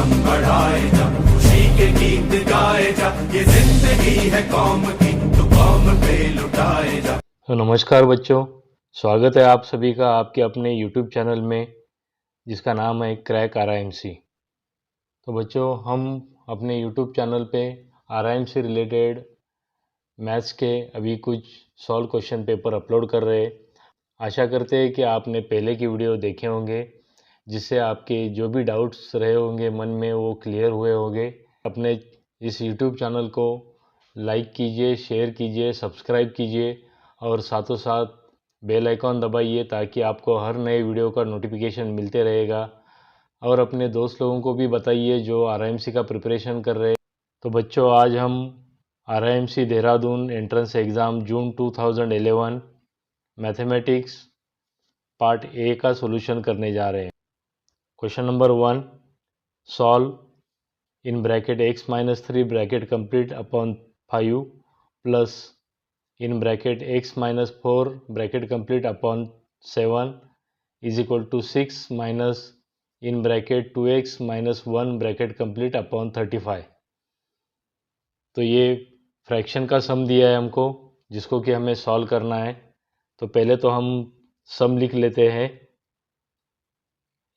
दम बढ़ाए जा, खुशी के गीत गाए जा, ये जिंदगी है कौम की, तो कौम पे लुटाए जा। तो नमस्कार बच्चों, स्वागत है आप सभी का आपके अपने YouTube चैनल में जिसका नाम है क्रैक RIMC। तो बच्चों, हम अपने YouTube चैनल पे RIMC रिलेटेड मैथ्स के अभी कुछ सॉल्व क्वेश्चन पेपर अपलोड कर रहे हैं। आशा करते हैं कि आपने पहले की वीडियो देखे होंगे, जिससे आपके जो भी डाउट्स रहे होंगे मन में वो क्लियर हुए होंगे। अपने इस YouTube चैनल को लाइक कीजिए, शेयर कीजिए, सब्सक्राइब कीजिए और साथों साथ बेल आइकॉन दबाइए ताकि आपको हर नए वीडियो का नोटिफिकेशन मिलते रहेगा। और अपने दोस्त लोगों को भी बताइए जो RIMC का प्रिपरेशन कर रहे हैं। तो बच्चों, आज हम RIMC Dehradun entrance exam June 2011 mathematics part A का सॉल्यूशन करने जा रहे हैं। Question number 1, solve in bracket x-3 bracket complete upon 5 plus in bracket x-4 bracket complete upon 7 is equal to 6 minus in bracket 2x-1 bracket complete upon 35। तो ये fraction का सम दिया है हमको, जिसको कि हमें सॉल्व करना है। तो पहले तो हम सम लिख लेते हैं।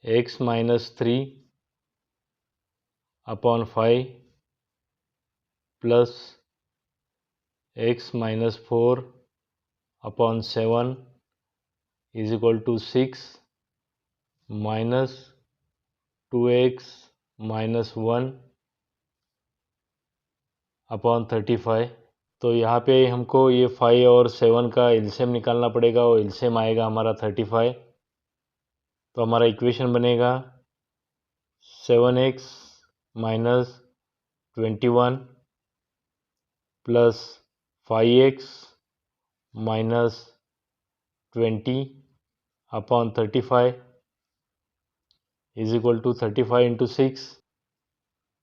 x-3 upon 5 plus x-4 upon 7 is equal to 6 minus 2x-1 upon 35। तो यहाँ पे हमको ये 5 और 7 का एलसीएम निकालना पड़ेगा और एलसीएम आएगा हमारा 35। तो हमारा इक्वेशन बनेगा 7x minus 21 plus 5x minus 20 upon 35 is equal to 35 into 6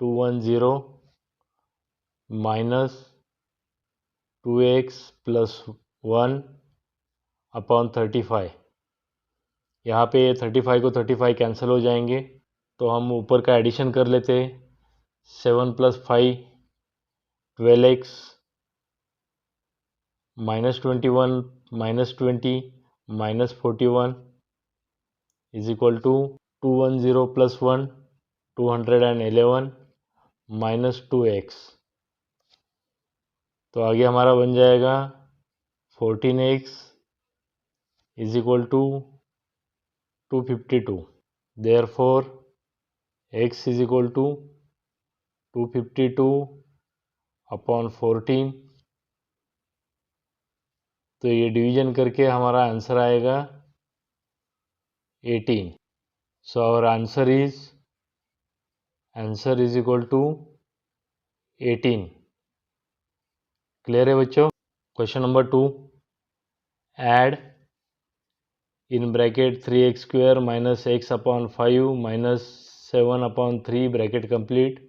210 minus 2x plus 1 upon 35। यहाँ पे 35 को 35 कैंसिल हो जाएंगे, तो हम ऊपर का एडिशन कर लेते हैं। 7 plus 5 12x minus 21 minus 20 minus 41 is equal to 210 plus 1 211 minus 2x। तो आगे हमारा बन जाएगा 14x is equal to 252। Therefore x is equal to 252 upon 14। तो ये डिवीजन करके हमारा आंसर आएगा 18। So our answer is equal to 18। Clear है बच्चों? Question number 2, add in bracket 3x² minus x upon 5 minus 7 upon 3 bracket complete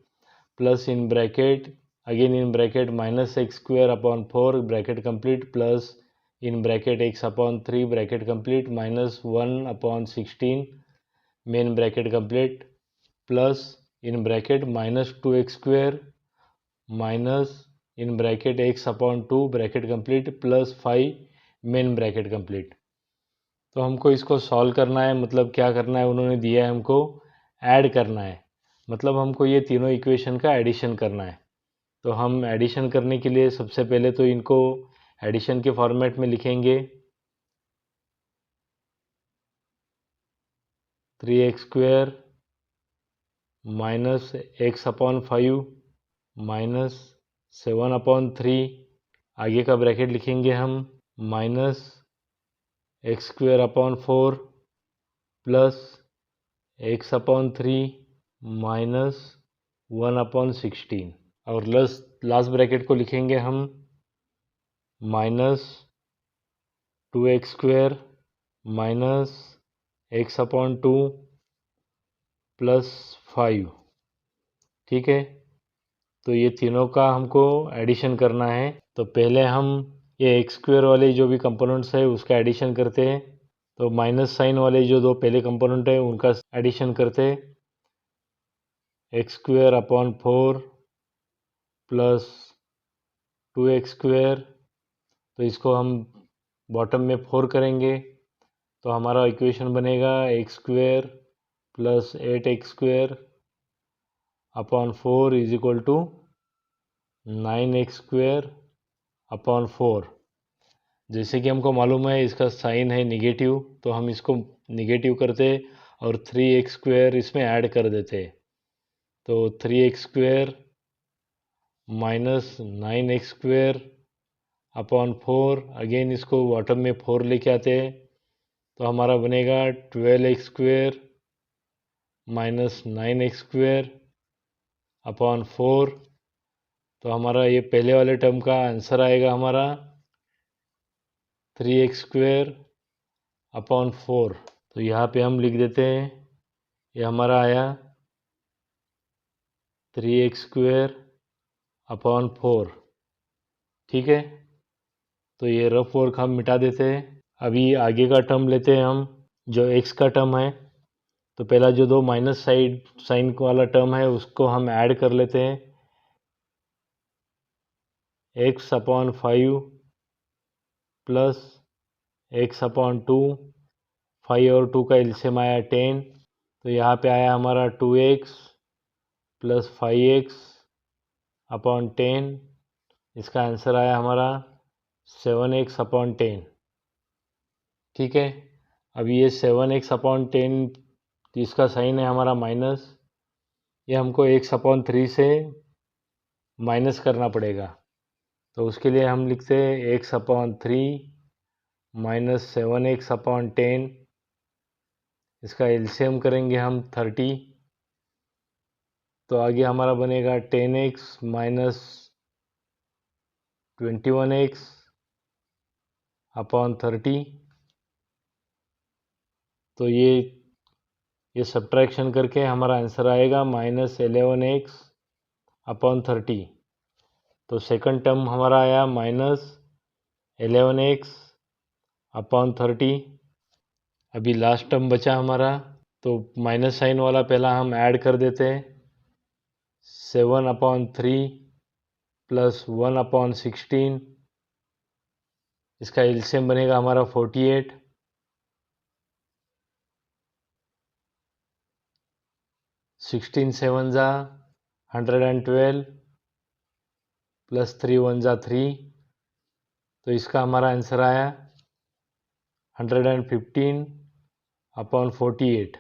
plus in bracket again in bracket minus x² upon 4 bracket complete plus in bracket x upon 3 bracket complete minus 1 upon 16 main bracket complete plus in bracket minus 2x² minus in bracket x upon 2 bracket complete plus 5 main bracket complete. तो हमको इसको solve करना है। मतलब क्या करना है, उन्होंने दिया है हमको ऐड करना है। मतलब हमको ये तीनों इक्वेशन का एडिशन करना है। तो हम एडिशन करने के लिए सबसे पहले तो इनको एडिशन के फॉर्मेट में लिखेंगे। 3x² minus x upon 5 minus 7 upon 3 आगे का ब्रैकेट लिखेंगे हम minus x² upon 4 plus x upon 3 minus 1 upon 16 और लास्ट ब्रैकेट को लिखेंगे हम minus 2x² minus x upon 2 plus 5। ठीक है, तो ये तीनों का हमको एडिशन करना है। तो पहले हम ये x² वाले जो भी कंपोनेंट्स है उसका एडिशन करते हैं। तो माइनस साइन वाले जो दो पहले कंपोनेंट है उनका एडिशन करते हैं। X square upon 4 plus 2x²। तो इसको हम बॉटम में 4 करेंगे तो हमारा इक्वेशन बनेगा x² plus 8x² upon 4 is equal to 9x² upon 4। जैसे कि हमको मालूम है इसका साइन है निगेटिव, तो हम इसको निगेटिव करते और 3x² इसमें ऐड कर देते। तो 3x² minus 9x² upon 4, again इसको बॉटम में 4 लेके आते हैं तो हमारा बनेगा 12x² माइनस 9x² अपॉन 4। तो हमारा ये पहले वाले टर्म का आंसर आएगा हमारा 3x² अपॉन 4। तो यहाँ पे हम लिख देते हैं, ये हमारा आया 3x² अपॉन 4। ठीक है, तो ये रफ वर्क हम मिटा देते हैं। अभी आगे का टर्म लेते हैं हम, जो x का टर्म है। तो पहला जो दो माइनस साइड साइन वाला टर्म है उसको हम ऐड कर लेते हैं। x upon 5 plus x upon 2, 5 और 2 का एलसीएम आया 10। तो यहाँ पे आया हमारा 2x प्लस 5x अपॉन 10। इसका आंसर आया हमारा 7x अपॉन 10। ठीक है, अभी ये 7x अपॉन 10 जिसका साइन है हमारा माइनस, ये हमको x अपॉन 3 से माइनस करना पड़ेगा। तो उसके लिए हम लिखते हैं x upon 3 minus 7x upon 10। इसका एलसीएम करेंगे हम 30। तो आगे हमारा बनेगा 10x माइनस 21x अपॉन 30। तो ये सब्ट्रैक्शन करके हमारा आंसर आएगा माइनस 11x अपॉन 30। तो सेकंड टर्म हमारा आया माइनस 11x अपॉन 30। अभी लास्ट टर्म बचा हमारा, तो माइनस साइन वाला पहला हम ऐड कर देते हैं। 7 अपॉन 3 प्लस 1 अपॉन 16, इसका एलसीएम बनेगा हमारा 48। 16 7 जा 112 प्लस 3 1 जा 3। तो इसका हमारा आंसर आया 115 अपॉन 48।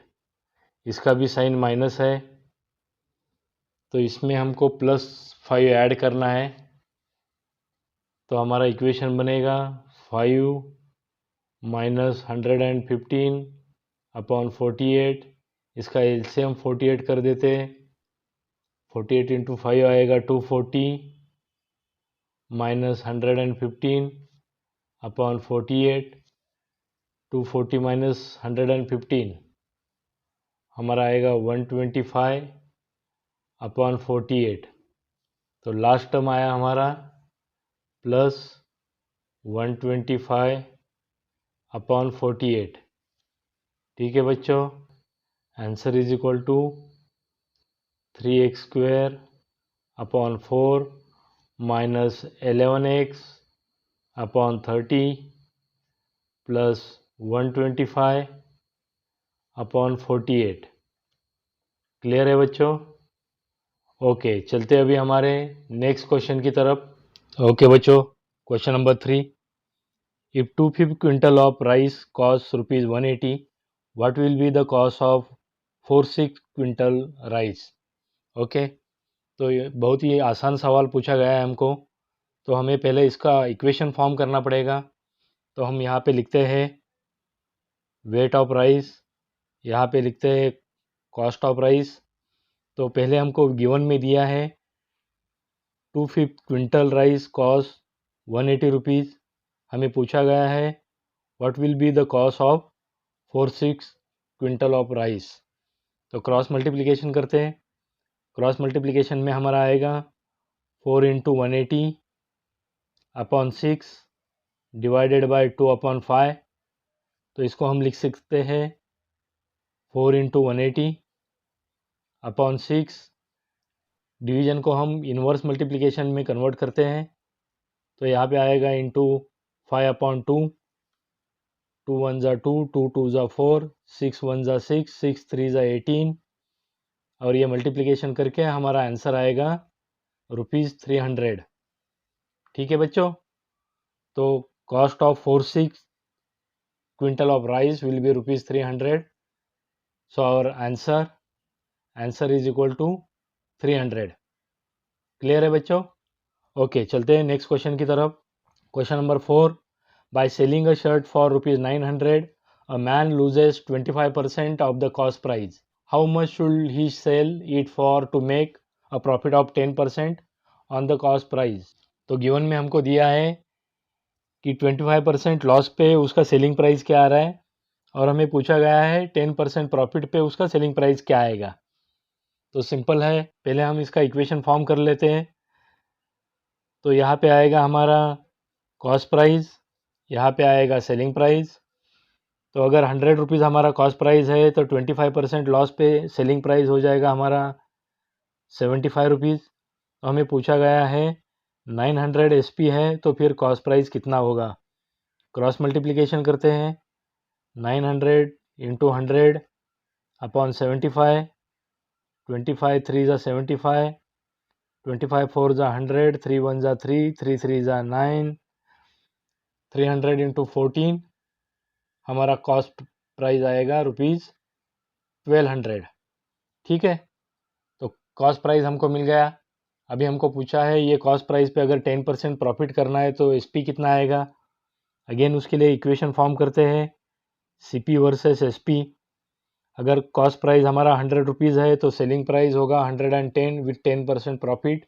इसका भी साइन माइनस है तो इसमें हमको प्लस 5 ऐड करना है। तो हमारा इक्वेशन बनेगा 5 माइनस 115 अपॉन 48। इसका एलसीएम 48 कर देते। 48 इंटू 5 आएगा 240 माइनस 115 अपॉन 48। 240 माइनस 115 हमारा आएगा 125 अपॉन 48। तो लास्ट टर्म आया हमारा प्लस 125 अपॉन 48। ठीक है बच्चों, answer is equal to 3x² upon 4 minus 11x upon 30 plus 125 upon 48। Clear है बच्चों? ओके, चलते अभी हमारे नेक्स्ट क्वेश्चन की तरफ। ओके बच्चों, question number 3। If 250 quintal of rice cost rupees 180, what will be the cost of 46 quintal rice? Okay, तो ये बहुत ही आसान सवाल पूछा गया है हमको। तो हमें पहले इसका इक्वेशन फॉर्म करना पड़ेगा। तो हम यहाँ पे लिखते हैं वेट ऑफ राइस, यहाँ पे लिखते हैं कॉस्ट ऑफ राइस। तो पहले हमको गिवन में दिया है 250 क्विंटल राइस कॉस्ट 180 रुपीज़। हमें पूछा गया है what will be the cost of 46 quintal of rice. तो क्रॉस मल्टीप्लिकेशन करते हैं। क्रॉस मल्टीप्लिकेशन में हमारा आएगा 4 into 180 upon 6 divided by 2 upon 5। तो इसको हम लिख सकते हैं 4 इंटू 180 अपॉन 6 डिवीजन को हम इन्वर्स मल्टीप्लिकेशन में कन्वर्ट करते हैं, तो यहाँ पे आएगा इंटू 5/2, 2 1 ज़ा 2, 2 2 ज़ा 4, 6 1 ज़ा 6, 6 3 ज़ा 18, और ये मल्टीप्लिकेशन करके हमारा आंसर आएगा ₹300। ठीक है बच्चों, तो cost of 46 quintal of rice will be ₹300, so our answer is equal to 300। Clear है बच्चों? ओके, चलते हैं नेक्स्ट क्वेश्चन की तरफ। Question number 4, by selling a shirt for ₹900 a man loses 25% of the cost price, how much should he sell it for to make a profit of 10% on the cost price. तो given में हमको दिया है कि 25% loss पे उसका selling price क्या आ रहा है, और हमें पूछा गया है 10% प्रॉफिट पे उसका सेलिंग प्राइस क्या आएगा। तो सिंपल है, पहले हम इसका इक्वेशन फॉर्म कर लेते हैं। तो यहाँ पे आएगा हमारा कॉस्ट प्राइस, यहाँ पे आएगा सेलिंग प्राइस। तो अगर 100 रुपीज़ हमारा कॉस्ट प्राइस है तो 25% लॉस पे सेलिंग प्राइस हो जाएगा हमारा 75 रुपीज़। तो हमें पूछा गया है 900 एसपी है, तो फिर कॉस्ट प्राइस कितना होगा। क्रॉस मल्टीप्लिकेशन करते हैं, 900 इंटू 100 अपॉन 75, 25 3 ज़ा 75, 25 4 ज़ा 100, 3 1 ज़ा 3, 3 3 ज़ा 9, 300 इंटू 14, हमारा कॉस्ट प्राइस आएगा ₹1200। ठीक है, तो कॉस्ट प्राइस हमको मिल गया। अभी हमको पूछा है ये कॉस्ट प्राइस पे अगर 10% प्रॉफिट करना है तो एसपी कितना आएगा। अगेन उसके लिए इक्वेशन फॉर्म करते हैं, सीपी वर्सेस एसपी। अगर कॉस्ट प्राइस हमारा 100 रुपीज़ है तो सेलिंग प्राइस होगा 110 विथ 10% प्रॉफिट।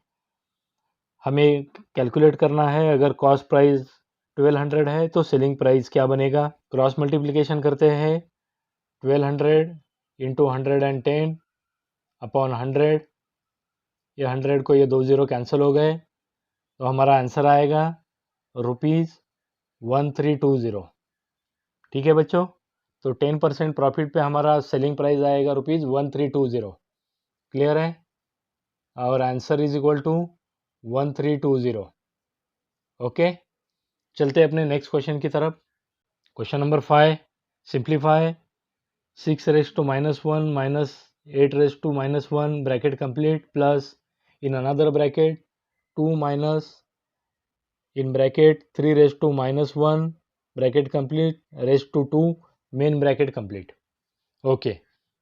हमें कैलकुलेट करना है अगर कॉस्ट प्राइस 1200 है तो सेलिंग प्राइस क्या बनेगा। क्रॉस मल्टीप्लिकेशन करते हैं, 1200 इंटू 110 अपॉन 100, ये 100 को ये 2 ज़ीरो कैंसिल हो गए, तो हमारा आंसर आएगा ₹1320। ठीक है बच्चों, तो 10% प्रॉफिट पे हमारा सेलिंग प्राइस आएगा ₹1320। क्लियर है? और answer is equal to 1320। Okay, चलते हैं अपने नेक्स्ट क्वेश्चन की तरफ। Question number 5, simplify 6 raise to -1 minus 8 raise to -1 bracket complete plus in another bracket 2 minus in bracket 3 raise to -1 bracket complete raise to 2 main bracket complete. Okay,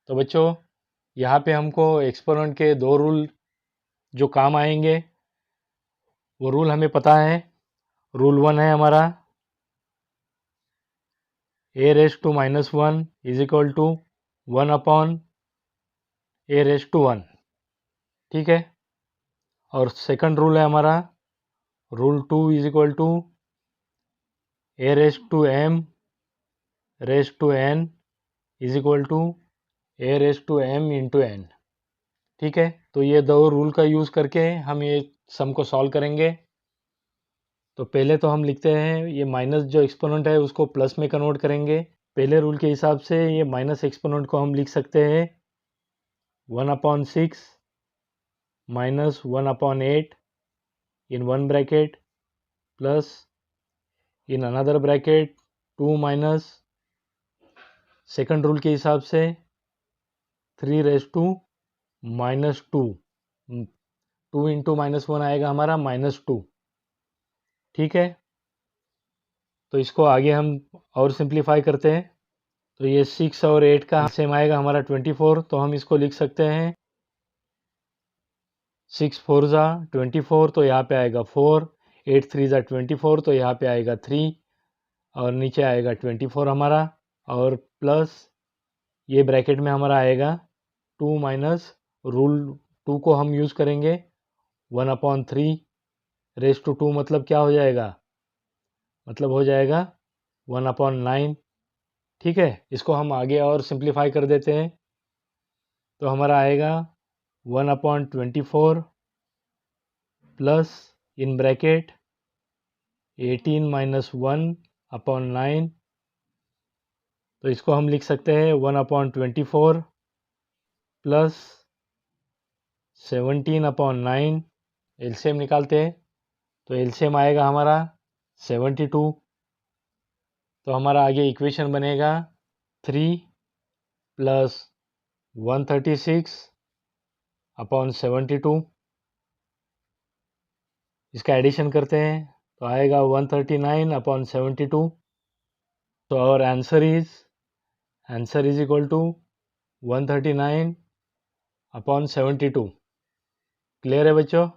तो बच्चों यहाँ पे हमको एक्सपोनेंट के दो रूल जो काम आएंगे वो रूल हमें पता है। रूल 1 है हमारा a raise to -1 is equal to 1 upon a raise to 1। ठीक है, और सेकंड रूल है हमारा rule 2 is equal to a raise to m raise to n is equal to a raise to m into n। ठीक है, तो ये दो रूल का यूज़ करके हम ये सम को सॉल्व करेंगे। तो पहले तो हम लिखते हैं ये माइनस जो एक्सपोनेंट है उसको प्लस में कन्वर्ट करेंगे। पहले रूल के हिसाब से ये माइनस एक्सपोनेंट को हम लिख सकते हैं 1/6 minus 1/8 in one bracket plus in another bracket 2 minus second rule के हिसाब से 3 रेज़ टू -2, 2 इंटू -1 आएगा हमारा -2। ठीक है, तो इसको आगे हम और सिंप्लीफाई करते हैं। तो ये 6 और 8 का सेम आएगा हमारा 24, तो हम इसको लिख सकते हैं 6 4 ज़ा 24, तो यहाँ पे आएगा 4, 8 3 ज़ा 24, तो यहाँ पे आएगा 3, और नीचे आएगा 24 हमारा, और प्लस ये ब्रैकेट में हमारा आएगा 2 माइनस रूल 2 को हम यूज़ करेंगे 1/3 रेज़ टू 2, मतलब क्या हो जाएगा, मतलब हो जाएगा 1/9। ठीक है, इसको हम आगे और सिंप्लीफाई कर देते हैं, तो हमारा आएगा 1/24 प्लस इन ब्रैकेट 18 - 1/9, तो इसको हम लिख सकते हैं 1/24 प्लस 17/9 एलसीएम निकालते हैं तो एलसीएम आएगा हमारा 72। तो हमारा आगे इक्वेशन बनेगा 3 + 136/72। इसका एडिशन करते हैं तो आएगा 139/72। तो our answer is equal to 139/72। Clear है बच्चों?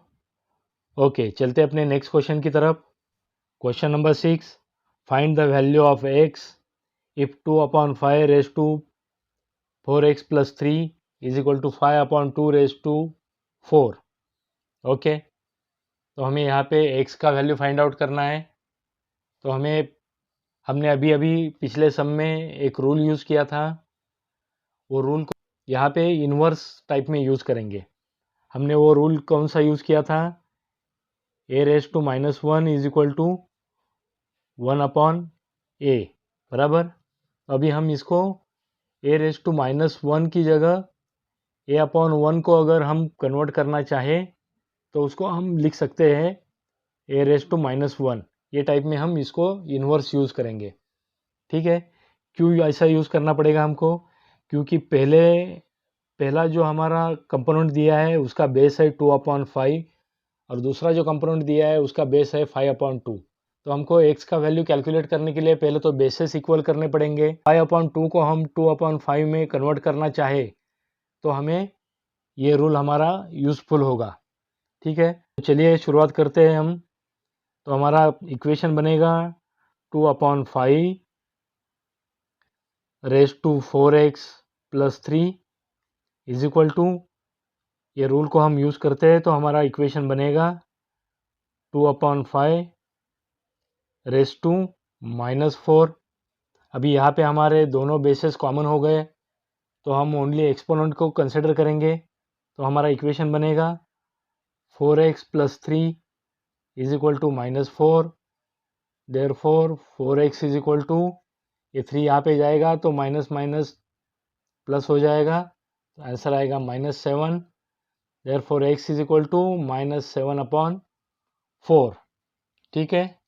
ओके, चलते अपने नेक्स्ट क्वेश्चन की तरफ। Question number 6, find the value of x if 2/5 raise to 4x + 3 is equal to 5/2 raise to 4। Okay, तो हमें यहाँ पे x का वैल्यू फाइंड आउट करना है। तो हमने अभी पिछले सम में एक रूल यूज़ किया था, वो रूल को यहाँ पे इन्वर्स टाइप में यूज़ करेंगे। हमने वो रूल कौन सा यूज़ किया था? a⁻1 is equal to 1/a, बराबर। अभी हम इसको a⁻1 की जगह a/1 को अगर हम कन्वर्ट करना चाहे तो उसको हम लिख सकते हैं a⁻1। ये टाइप में हम इसको इन्वर्स यूज़ करेंगे, ठीक है। क्यों ऐसा यूज़ करना पड़ेगा हमको? क्योंकि पहला जो हमारा कंपोनेंट दिया है उसका बेस है 2/5 और दूसरा जो कंपोनेंट दिया है उसका बेस है 5/2। तो हमको x का वैल्यू कैलकुलेट करने के लिए पहले तो बेसेस इक्वल करने पड़ेंगे। 5/2 को हम 2/5 में कन्वर्ट करना चाहे तो हमें ये रूल हमारा यूज़फुल होगा, ठीक है। तो चलिए शुरुआत करते हैं हम। तो हमारा इक्वेशन बनेगा 2/5 raise to 4x + 3 is equal to, ये रूल को हम यूज़ करते हैं तो हमारा इक्वेशन बनेगा 2/5 रेज टू -4। अभी यहाँ पे हमारे दोनों बेसेस कॉमन हो गए तो हम ओनली एक्सपोनेंट को कंसिडर करेंगे। तो हमारा इक्वेशन बनेगा 4x + 3 is equal to -4। Therefore 4x is equal to, ये 3 यहाँ पे जाएगा तो माइनस माइनस प्लस हो जाएगा, तो आंसर आएगा -7। Therefore x is equal to -7/4। ठीक है,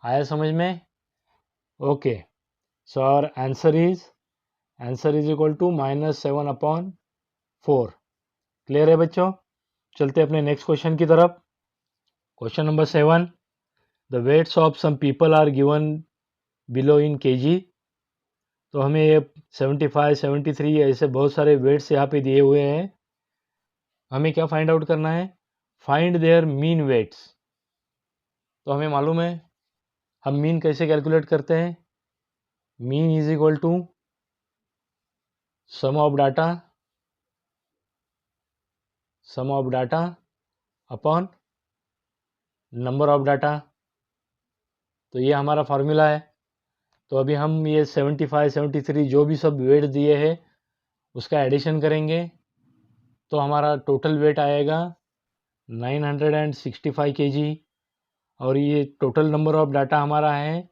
आया समझ में? Okay, so our answer is equal to -7/4। Clear है बच्चों? चलते अपने नेक्स्ट क्वेश्चन की तरफ। Question number 7, the weights of some people are given below in kg। तो हमें ये 75, 73 ऐसे बहुत सारे वेट्स यहाँ पे दिए हुए हैं। हमें क्या फाइंड आउट करना है? Find their mean weights. तो हमें मालूम है हम मीन कैसे कैलकुलेट करते हैं। Mean is equal to sum of data upon number of data. तो ये हमारा फार्मूला है। तो अभी हम ये 75, 73 जो भी सब वेट दिए हैं उसका एडिशन करेंगे तो हमारा टोटल वेट आएगा 965 kg और ये टोटल नंबर ऑफ डाटा हमारा है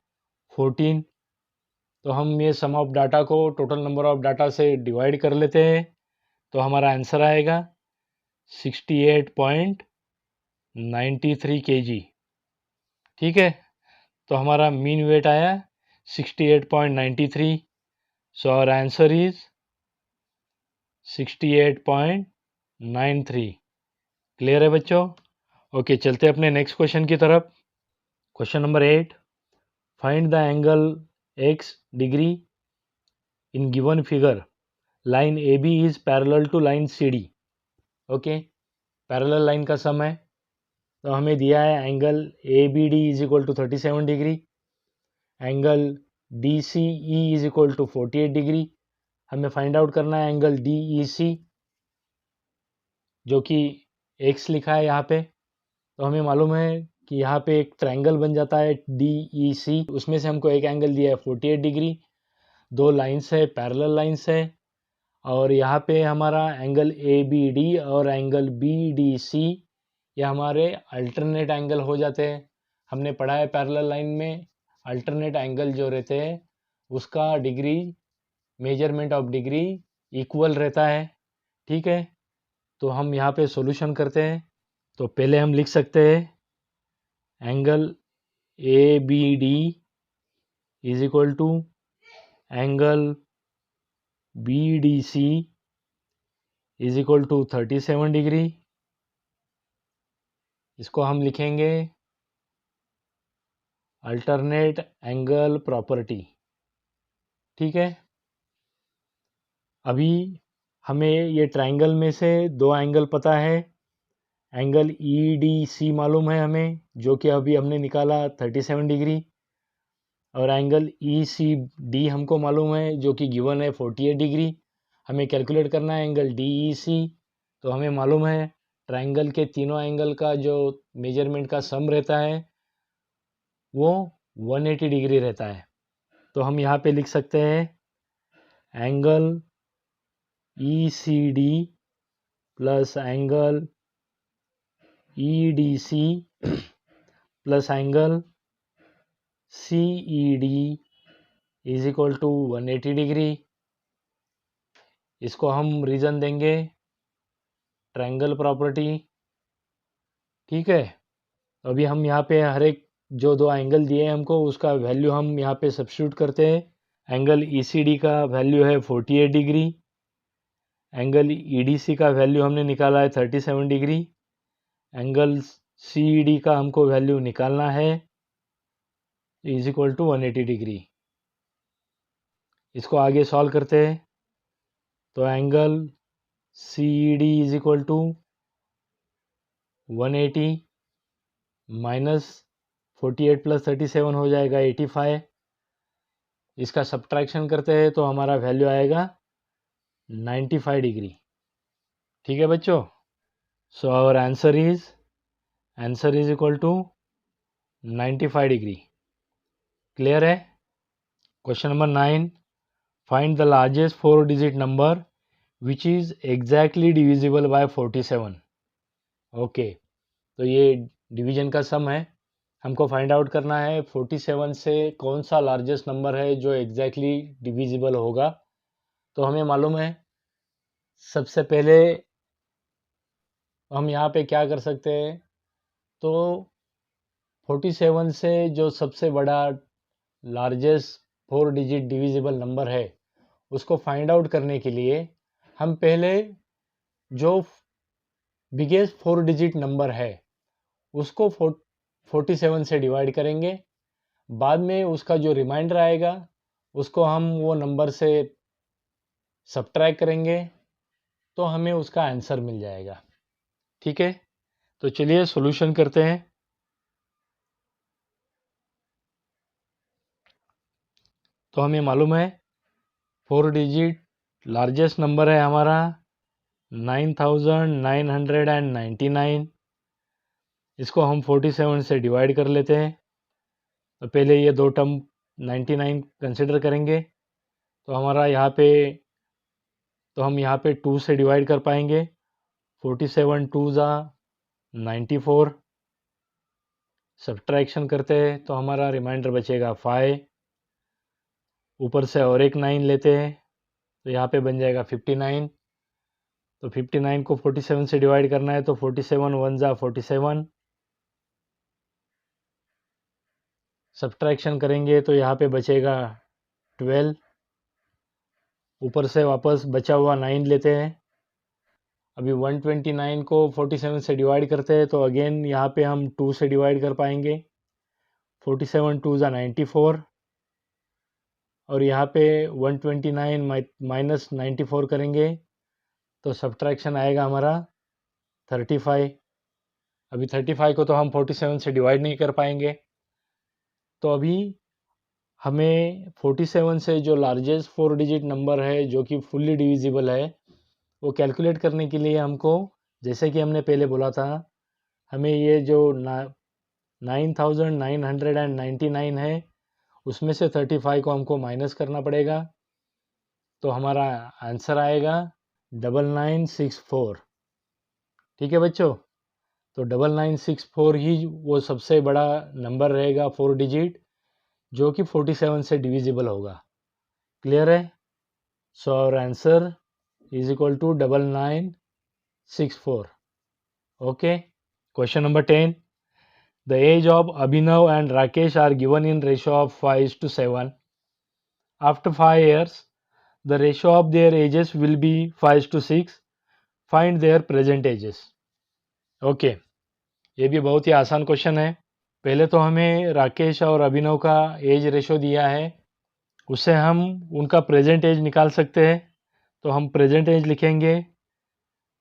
14। तो हम ये सम ऑफ डाटा को टोटल नंबर ऑफ डाटा से डिवाइड कर लेते हैं तो हमारा आंसर आएगा 68.93 kg। ठीक है, तो हमारा मीन वेट आया 68.93। So our answer is 68.93। Clear है बच्चों? ओके, चलते अपने नेक्स्ट क्वेश्चन की तरफ। Question number 8, find the angle x degree in given figure. Line A B is parallel to line C D. Okay, parallel line का सम है। तो हमें दिया है angle A B D is equal to 37 degree, angle D C E is equal to 48 degree. हमें find out करना है एंगल डी ई सी जो कि x लिखा है यहाँ पे। तो हमें मालूम है कि यहाँ पे एक ट्रायंगल बन जाता है डी ई सी, उसमें से हमको एक एंगल दिया है 48 डिग्री। दो लाइन्स है, पैरेलल लाइन्स है, और यहाँ पे हमारा एंगल ए बी डी और एंगल बी डी सी ये हमारे अल्टरनेट एंगल हो जाते हैं। हमने पढ़ा है पैरेलल लाइन में अल्टरनेट एंगल जो रहते हैं उसका degree, measurement of degree equal रहता है। ठीक है, तो हम यहाँ पे सॉल्यूशन करते हैं। तो पहले हम लिख सकते हैं angle A B D is equal to angle B D C is equal to 37 degree. इसको हम लिखेंगे अल्टरनेट एंगल प्रॉपर्टी। ठीक है, अभी हमें ये ट्रायंगल में से दो एंगल पता है। एंगल ई डी सी मालूम है हमें, जो कि अभी हमने निकाला 37 डिग्री, और एंगल ई सी डी हमको मालूम है, जो कि गिवन है 48 डिग्री। हमें कैलकुलेट करना है एंगल डी ई सी। तो हमें मालूम है ट्रायंगल के तीनों एंगल का जो मेजरमेंट का सम रहता है वो 180 डिग्री रहता है। तो हम यहाँ पे लिख सकते हैं angle E C D plus angle E D C plus angle C E D is equal to 180 degree. इसको हम रीजन देंगे ट्रायंगल प्रॉपर्टी। ठीक है, अभी हम यहाँ पे हर एक जो दो एंगल दिए हैं हमको उसका वैल्यू हम यहाँ पे सब्स्टिट्यूट करते हैं। एंगल ई सी डी का वैल्यू है 48 degree, angle E D C का वैल्यू हमने निकाला है 37 degree, angle C E D का हमको वैल्यू निकालना है इज इक्वल टू 180 डिग्री। इसको आगे सॉल्व करते हैं। तो angle C E D is equal to 180 minus 48 plus 37 हो जाएगा 85। इसका सब्ट्रैक्शन करते हैं तो हमारा वैल्यू आएगा 95 डिग्री। ठीक है बच्चों, so our answer is equal to 95 डिग्री। क्लियर है? Question number 9, find the largest 4 digit number which is exactly divisible by 47। Okay, तो ये डिवीजन का सम है, हमको फाइंड आउट करना है 47 से कौन सा लार्जेस्ट नंबर है जो एग्जैक्टली डिविजिबल होगा। तो हमें मालूम है सबसे पहले हम यहाँ पे क्या कर सकते हैं, तो 47 से जो सबसे बड़ा लार्जेस्ट 4 डिजिट डिविजिबल नंबर है उसको फाइंड आउट करने के लिए हम पहले जो बिगेस्ट 4 डिजिट नंबर है उसको 47 से डिवाइड करेंगे। बाद में उसका जो रिमाइंडर आएगा उसको हम वो नंबर से सब्ट्रैक्ट करेंगे तो हमें उसका आंसर मिल जाएगा। ठीक है, तो चलिए सॉल्यूशन करते हैं। तो हमें मालूम है 4 डिजिट लार्जेस्ट नंबर है हमारा 9999। इसको हम 47 से डिवाइड कर लेते हैं। तो पहले ये दो टर्म 99 कंसिडर करेंगे, तो हमारा यहाँ पे तो हम यहाँ पे 2 से डिवाइड कर पाएंगे। 47 2 ज़ा 94, सब्ट्रैक्शन करते हैं तो हमारा रिमाइंडर बचेगा 5। ऊपर से और एक 9 लेते हैं तो यहाँ पे बन जाएगा 59। तो 59 को 47 से डिवाइड करना है तो 47 1 ज़ा 47, सब्ट्रैक्शन करेंगे तो यहाँ पे बचेगा 12। ऊपर से वापस बचा हुआ 9 लेते हैं। अभी 129 को 47 से डिवाइड करते हैं तो अगेन यहाँ पे हम 2 से डिवाइड कर पाएंगे। 47 2 ज़ा 94, और यहाँ पे 129 माइनस 94 करेंगे तो सब्ट्रैक्शन आएगा हमारा 35। अभी 35 को तो हम 47 से डिवाइड नहीं कर पाएंगे। तो अभी हमें 47 से जो लार्जेस्ट 4 डिजिट नंबर है जो कि फुल्ली डिविजिबल है वो कैलकुलेट करने के लिए हमको, जैसे कि हमने पहले बोला था, हमें ये जो 9999 है उसमें से 35 को हमको माइनस करना पड़ेगा। तो हमारा आंसर आएगा 9964। ठीक है बच्चों, तो 9964 ही वो सबसे बड़ा नंबर रहेगा 4 डिजिट जो कि 47 से डिविजिबल होगा। क्लियर है? So our answer is equal to 9964। 64. Okay. Question number 10. The age of Abhinav and Rakesh are given in ratio of 5:7. After 5 years, the ratio of their ages will be 5:6. Find their present ages. Okay. ये भी बहुत ही आसान question है. पहले तो हमें राकेश और अभिनव का एज रेशो दिया है, उससे हम उनका प्रेजेंट एज निकाल सकते हैं. तो हम प्रेजेंट एज लिखेंगे.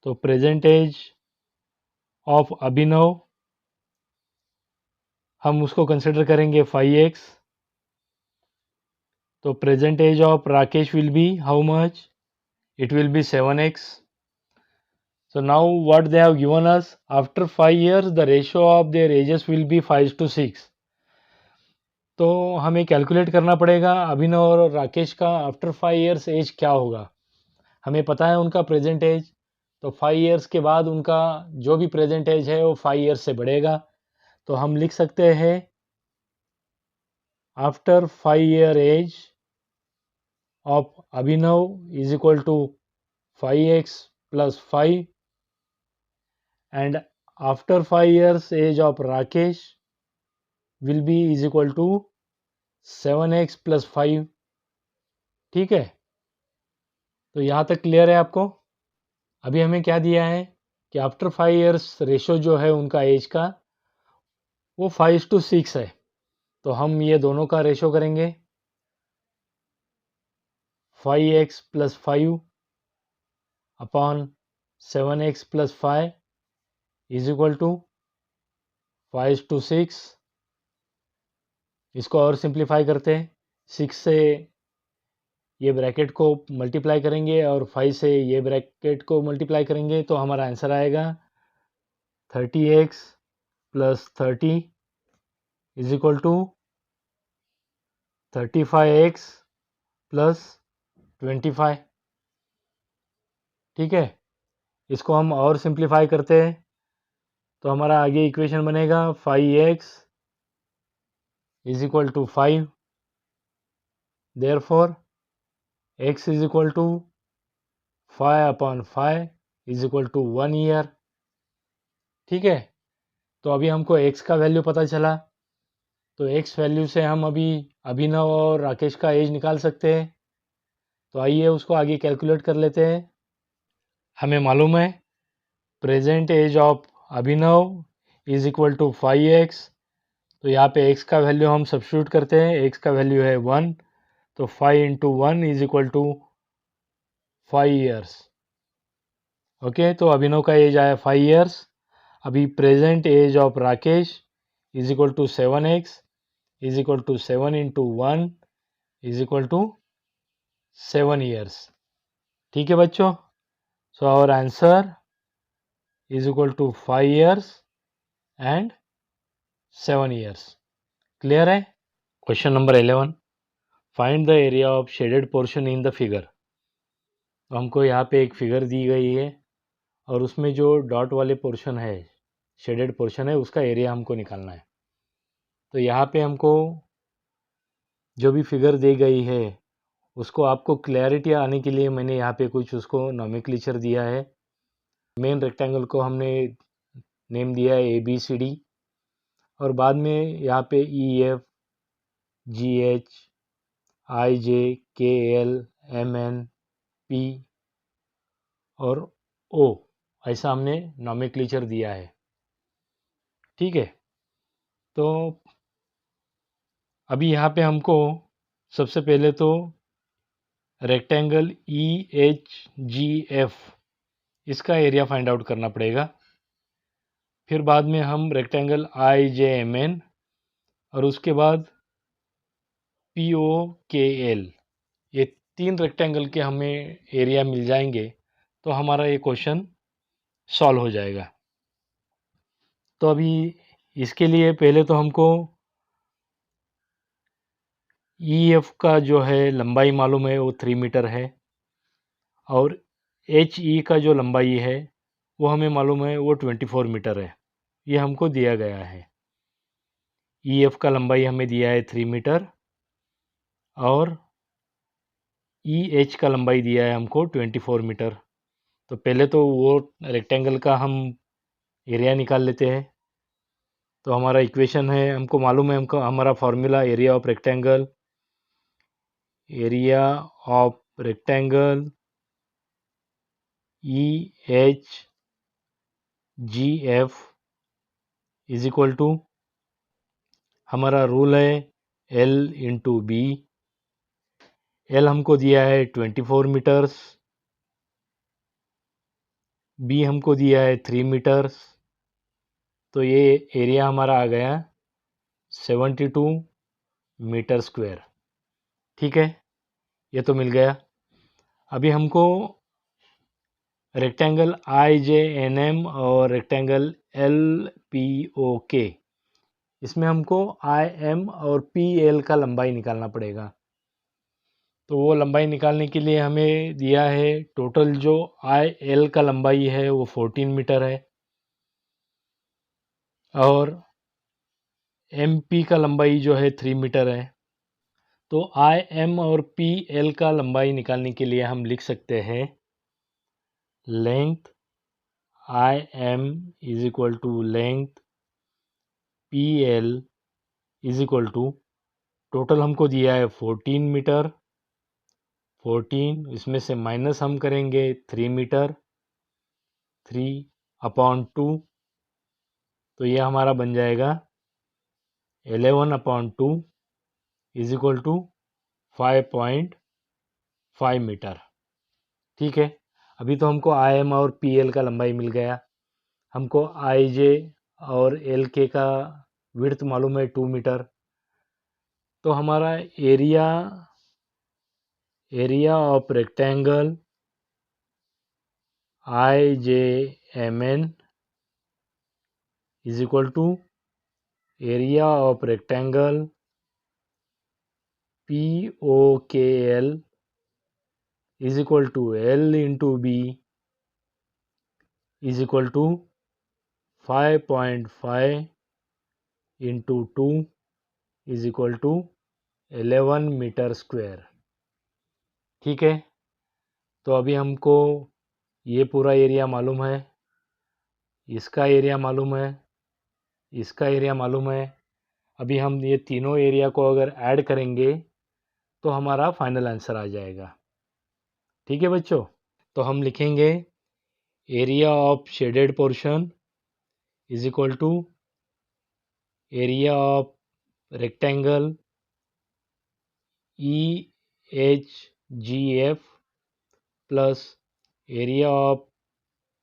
तो प्रेजेंट एज ऑफ अभिनव हम उसको कंसिडर करेंगे 5x. तो present age of Rakesh will be how much? It will be 7x. So now what they have given us, after 5 years the ratio of their ages will be 5:6. तो हमें calculate करना पड़ेगा अभिनव और राकेश का आफ्टर 5 years एज क्या होगा. हमें पता है उनका प्रेजेंट एज, तो 5 years के बाद उनका जो भी प्रेजेंट एज है वो 5 years से बढ़ेगा. तो हम लिख सकते हैं after 5 year age of Abhinav is equal to 5x + 5 and after 5 years age of Rakesh will be is equal to 7x + 5. ठीक है. तो यहाँ तक क्लियर है आपको. अभी हमें क्या दिया है कि आफ्टर 5 years रेशो जो है उनका एज का वो 5:6 है. तो हम ये दोनों का रेशो करेंगे. 5x + 5 upon 7x + 5 is equal to 5:6. इसको और सिंप्लीफाई करते हैं. 6 से ये ब्रैकेट को मल्टीप्लाई करेंगे और 5 से ये ब्रैकेट को मल्टीप्लाई करेंगे, तो हमारा आंसर आएगा 30x + 30 is equal to 35x + 25. ठीक है. इसको हम और सिंप्लीफाई करते हैं तो हमारा आगे इक्वेशन बनेगा 5x is equal to 5. Therefore x is equal to 5/5 is equal to 1 year. ठीक है. तो अभी हमको x का वैल्यू पता चला, तो x वैल्यू से हम अभी अभिनव और राकेश का एज निकाल सकते हैं. तो आइए उसको आगे कैलकुलेट कर लेते हैं. हमें मालूम है present age of Abhinav is equal to 5x. तो यहाँ पे x का वैल्यू हम सब्स्टिट्यूट करते हैं. x का वैल्यू है 1, तो 5 × 1 is equal to 5 years. Okay. तो अभिनव का एज आया 5 ईयर्स. अभी present age of Rakesh is equal to 7x is equal to 7 × 1 is equal to 7 years. ठीक है बच्चों. So our answer is equal to 5 years and 7 years. Clear है. Question number 11. Find the area of shaded portion in the figure. तो हमको यहाँ पे एक figure दी गई है और उसमें जो डॉट वाले पोर्शन है, शेडेड पोर्शन है, उसका एरिया हमको निकालना है. तो यहाँ पे हमको जो भी फिगर दी गई है उसको आपको क्लैरिटी आने के लिए मैंने यहाँ पे कुछ उसको नोमेनक्लेचर दिया है. मेन रेक्टेंगल को हमने नेम दिया है ABCD और बाद में यहाँ पे EF, GH, IJ, KL, MN, P और O ऐसा हमने नोमेनक्लेचर दिया है. ठीक है. तो अभी यहाँ पे हमको सबसे पहले तो रेक्टेंगल EHGF इसका एरिया फाइंड आउट करना पड़ेगा. फिर बाद में हम रेक्टेंगल IJMN और उसके बाद POKL, ये 3 रेक्टेंगल के हमें एरिया मिल जाएंगे तो हमारा ये क्वेश्चन सॉल्व हो जाएगा. तो अभी इसके लिए पहले तो हमको EF का जो है लंबाई मालूम है वो 3 मीटर है और HE का जो लंबाई है वो हमें मालूम है वो 24 मीटर है. ये हमको दिया गया है. EF का लंबाई हमें दिया है 3 मीटर और EH का लंबाई दिया है हमको 24 मीटर. तो पहले तो वो रेक्टेंगल का हम एरिया निकाल लेते हैं। तो हमारा इक्वेशन है, हमको मालूम है, हमको हमारा formula area of rectangle E H G F is equal to, हमारा रूल है L इंटू बी। एल हमको दिया है 24 मीटर्स, बी हमको दिया है 3 मीटर्स। तो ये एरिया हमारा आ गया 72 मीटर स्क्वायर। ठीक है, ये तो मिल गया। अभी हमको rectangle I J N M और रेक्टेंगल एल पी ओ के, इसमें हमको आई एम और पी एल का लंबाई निकालना पड़ेगा। तो वो लंबाई निकालने के लिए हमें दिया है टोटल जो आई एल का लंबाई है वो 14 मीटर है और एम पी का लंबाई जो है 3 मीटर है। तो आई एम और पी एल का लंबाई निकालने के लिए हम लिख सकते हैं length I M is equal to length P L is equal to, total हमको दिया है 14 मीटर, 14 इसमें से माइनस हम करेंगे 3 मीटर, 3/2, तो ये हमारा बन जाएगा 11/2 इज इक्वल टू 5.5 मीटर। ठीक है, अभी तो हमको आई एम और पी एल का लंबाई मिल गया। हमको आई जे और एल के का विड्थ मालूम है 2 मीटर। तो हमारा area of rectangle I J M N is equal to area of rectangle P O K L is equal to L into B is equal to 5.5 into 2 is equal to 11 metre square. ठीक है, तो अभी हमको ये पूरा area मालूम है, इसका एरिया मालूम है, इसका एरिया मालूम है। अभी हम ये तीनों एरिया को अगर ऐड करेंगे तो हमारा फाइनल आंसर आ जाएगा। ठीक है बच्चों, तो हम लिखेंगे area of shaded portion is equal to area of rectangle E H G F plus area of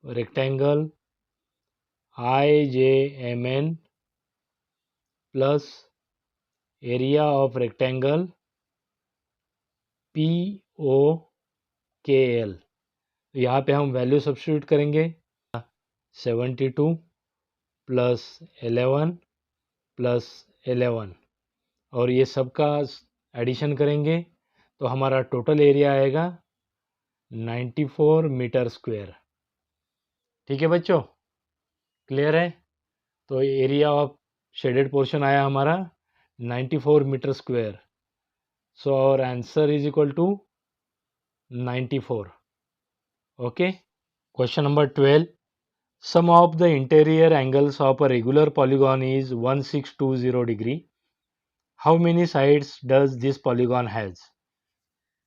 rectangle I J M N plus area of rectangle P O K L. यहाँ पे हम वैल्यू सब्स्टिट्यूट करेंगे 72 plus 11 plus 11 और ये सब का addition करेंगे तो हमारा टोटल एरिया आएगा 94 मीटर स्क्वायर। ठीक है बच्चों, क्लियर है? तो एरिया ऑफ शेडेड पोर्शन आया हमारा 94 metre square. So our answer is equal to 94। Okay, question number 12, sum of the interior angles of a regular polygon is 1620 degree. How many sides does this polygon has?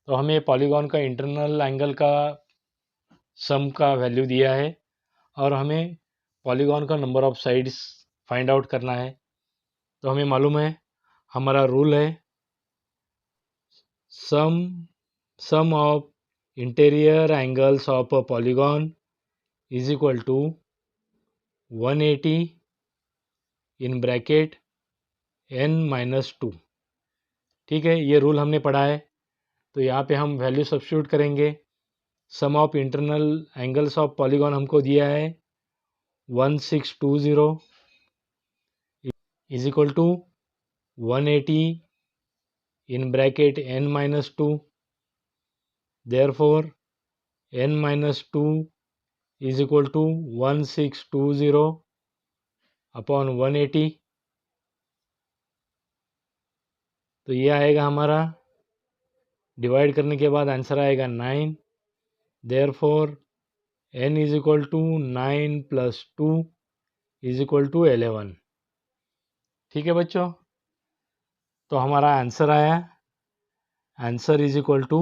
तो हमें polygon का internal angle का सम का value दिया है और हमें polygon का number of sides find out करना है। तो हमें मालूम है, हमारा रूल है sum of interior angles of a polygon is equal to 180 in bracket n-2। ठीक है, ये रूल हमने पढ़ा है। तो यहाँ पे हम वैल्यू सब्स्टिट्यूट करेंगे। Sum of internal angles of polygon हमको दिया है 1620 is equal to 180 in bracket n-2। Therefore n-2 is equal to 1620 upon 180। तो ये आएगा हमारा, डिवाइड करने के बाद आंसर आएगा 9। Therefore n is equal to 9 + 2 is equal to 11। ठीक है बच्चों, तो हमारा आंसर आया, answer is equal to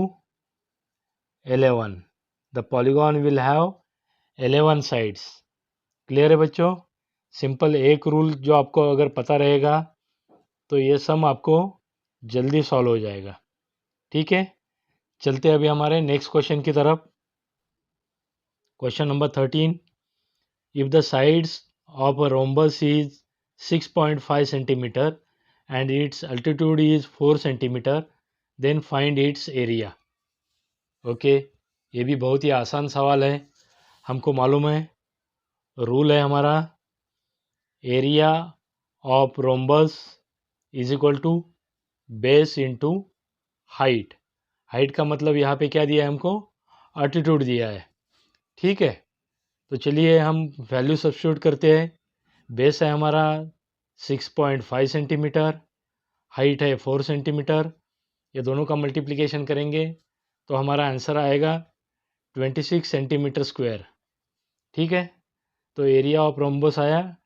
11। The polygon will have 11 sides. Clear है बच्चों? सिंपल एक रूल जो आपको अगर पता रहेगा तो ये सम आपको जल्दी सॉल्व हो जाएगा। ठीक है, चलते अभी हमारे नेक्स्ट क्वेश्चन की तरफ। Question number 13, if the sides of a rhombus is 6.5 centimetre and its altitude is 4 centimetre then find its area. Okay, ये भी बहुत ही आसान सवाल है। हमको मालूम है, रूल है हमारा, area of rhombus is equal to base into height. Height का मतलब यहाँ पे क्या दिया है हमको, अल्टीट्यूड दिया है। ठीक है, तो चलिए हम वैल्यू सब्स्टिट्यूट करते हैं। बेस है हमारा 6.5 सेंटीमीटर, हाइट है 4 सेंटीमीटर, ये दोनों का मल्टीप्लिकेशन करेंगे तो हमारा आंसर आएगा 26 सेंटीमीटर स्क्वायर। ठीक है, तो एरिया ऑफ रोम्बस आया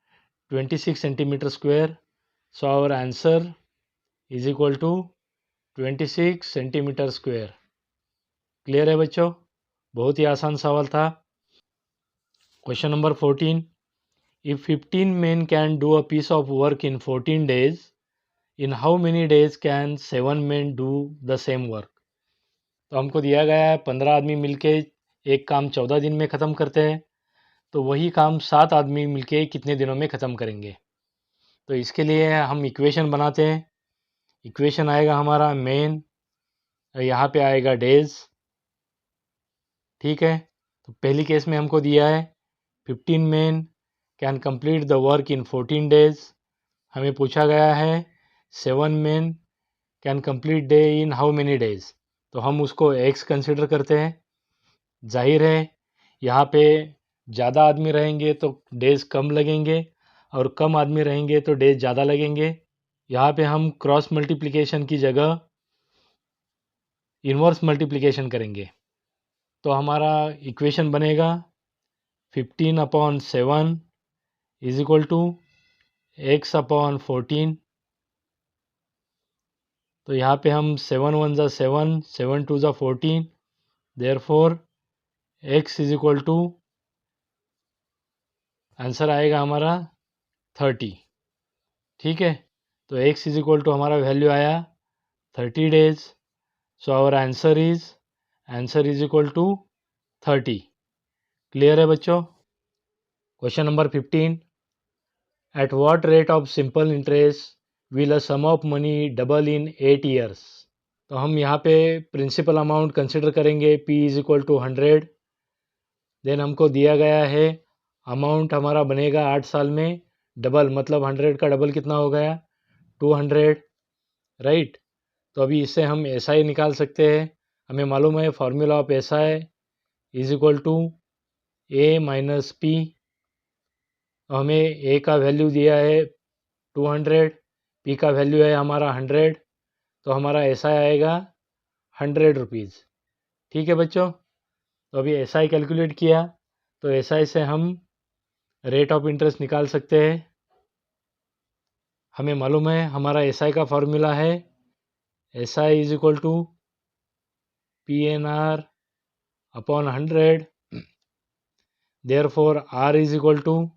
26 centimetre square. So our answer is equal to 26 centimetre square. Clear है बच्चों? बहुत ही आसान सवाल था। Question number 14, if 15 men can do a piece of work in 14 days, in how many days can 7 men do the same work? तो हमको दिया गया है 15 आदमी मिलके एक काम 14 दिन में ख़त्म करते हैं, तो वही काम 7 आदमी मिलके कितने दिनों में ख़त्म करेंगे। तो इसके लिए हम इक्वेशन बनाते हैं। इक्वेशन आएगा हमारा मेन, यहाँ पे आएगा डेज। ठीक है, तो पहली केस में हमको दिया है 15 men can complete the work in 14 days। हमें पूछा गया है 7 men can complete day in how many days, तो हम उसको x कंसिडर करते हैं। जाहिर है यहाँ पे ज़्यादा आदमी रहेंगे तो डेज कम लगेंगे और कम आदमी रहेंगे तो डेज ज़्यादा लगेंगे। यहाँ पे हम क्रॉस मल्टीप्लिकेशन की जगह इन्वर्स मल्टीप्लिकेशन करेंगे, तो हमारा इक्वेशन बनेगा 15/7 इज इक्वल टू x/14। तो यहाँ पे हम 7 1 ज़ा 7, 7 2 ज़ा 14, therefore x is equal to answer आएगा हमारा 30। ठीक है, तो x इज इक्वल टू हमारा वैल्यू आया 30 days. So our answer is equal to 30। Clear है बच्चों? Question number 15, at what rate of simple interest will a sum of money double in 8 years? तो हम यहाँ पे प्रिंसिपल अमाउंट कंसिडर करेंगे, p is equal to 100। Then हमको दिया गया है अमाउंट हमारा बनेगा 8 साल में डबल, मतलब 100 का डबल कितना हो गया 200, राइट। तो अभी इससे हम SI निकाल सकते हैं। हमें मालूम है formula of SI is equal to A minus P। हमें A का वैल्यू दिया है 200, P का वैल्यू है हमारा 100, तो हमारा SI आएगा 100 रुपीज़। ठीक है बच्चों, तो अभी SI कैलकुलेट किया तो SI से हम रेट ऑफ इंटरेस्ट निकाल सकते हैं। हमें मालूम है हमारा SI का फार्मूला है SI is equal to PNR upon 100। Therefore R is equal to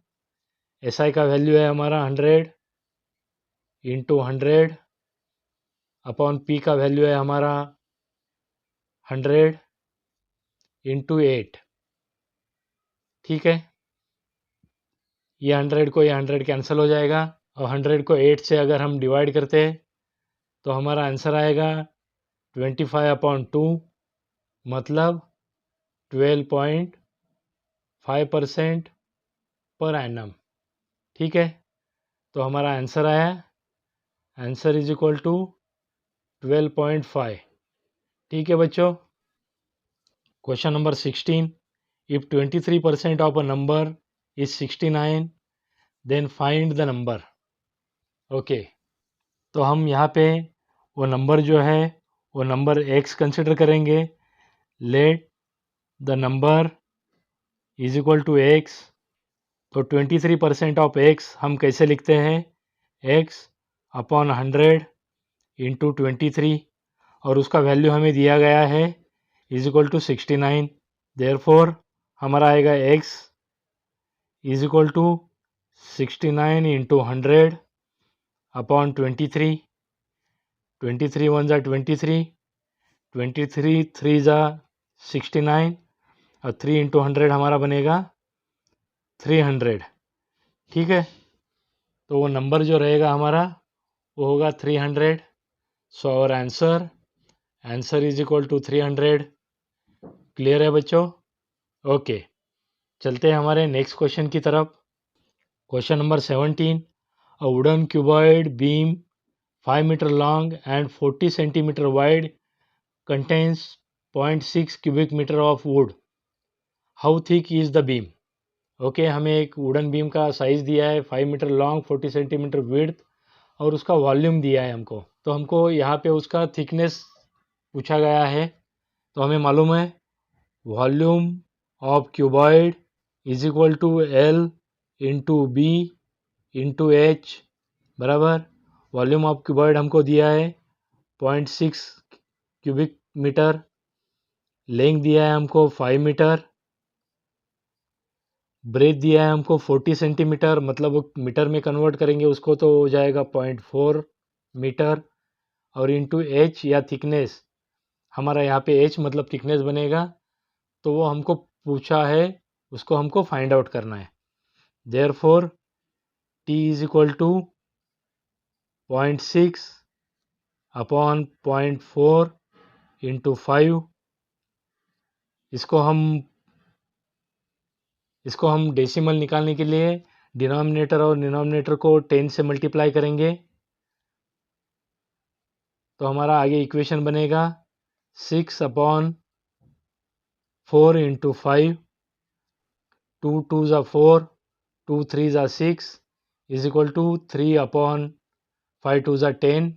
SI का वैल्यू है हमारा 100 इंटू 100 अपॉन P का वैल्यू है हमारा 100 इंटू 8। ठीक है, ये 100 को ये 100 कैंसिल हो जाएगा और 100 को 8 से अगर हम डिवाइड करते हैं तो हमारा आंसर आएगा 25/2, मतलब 12.5% पर एनम। ठीक है, तो हमारा आंसर आया, आंसर इज इक्वल टू 12.5। ठीक है बच्चों, question number 16, if 23% of a number is 69 then find the number. Okay, तो हम यहाँ पे वो नंबर जो है वो नंबर x कंसिडर करेंगे। Let the number is equal to X. तो 23% ऑफ एक्स हम कैसे लिखते हैं, एक्स अपॉन 100 इंटू 23, और उसका वैल्यू हमें दिया गया है इज इक्वल टू 69। देयरफॉर हमारा आएगा X is equal to 69 into 100 upon 23। 23 one ज़ा 23, 23 थ्री ज़ा 69, और 3 इंटू 100 हमारा बनेगा 300। ठीक है, तो वो नंबर जो रहेगा हमारा वो होगा 300। So our answer is equal to 300। Clear है बच्चों? ओके, चलते हैं हमारे नेक्स्ट क्वेश्चन की तरफ। Question number 17, a wooden cuboid beam 5 metre long and 40 centimetre wide contains 0.6 cubic metre of wood, how thick is the beam. Okay, हमें एक wooden beam का साइज़ दिया है 5 मीटर लॉन्ग 40 सेंटीमीटर विड्थ, और उसका volume दिया है हमको। तो हमको यहाँ पे उसका थिकनेस पूछा गया है। तो हमें मालूम है volume of cuboid is equal to L into B into H, बराबर वॉल्यूम ऑफ क्यूबॉइड हमको दिया है 0.6 क्यूबिक मीटर, लेंथ दिया है हमको 5 मीटर, ब्रेथ दिया है हमको 40 सेंटीमीटर, मतलब वो मीटर में कन्वर्ट करेंगे उसको तो हो जाएगा 0.4 मीटर, और इंटू एच या थिकनेस, हमारा यहाँ पे एच मतलब थिकनेस बनेगा। तो वो हमको पूछा है, उसको हमको फाइंड आउट करना है। Therefore T is equal to 0.6 upon 0.4 into 5। इसको हम डेसिमल निकालने के लिए डिनोमिनेटर और डिनोमिनेटर को 10 से मल्टीप्लाई करेंगे। तो हमारा आगे इक्वेशन बनेगा 6 अपॉन 4 इंटू 5, 2 2 ज़ा 4, 2 3 ज़ा 6 इज इक्वल टू 3 अपॉन 5 2 ज़ा 10।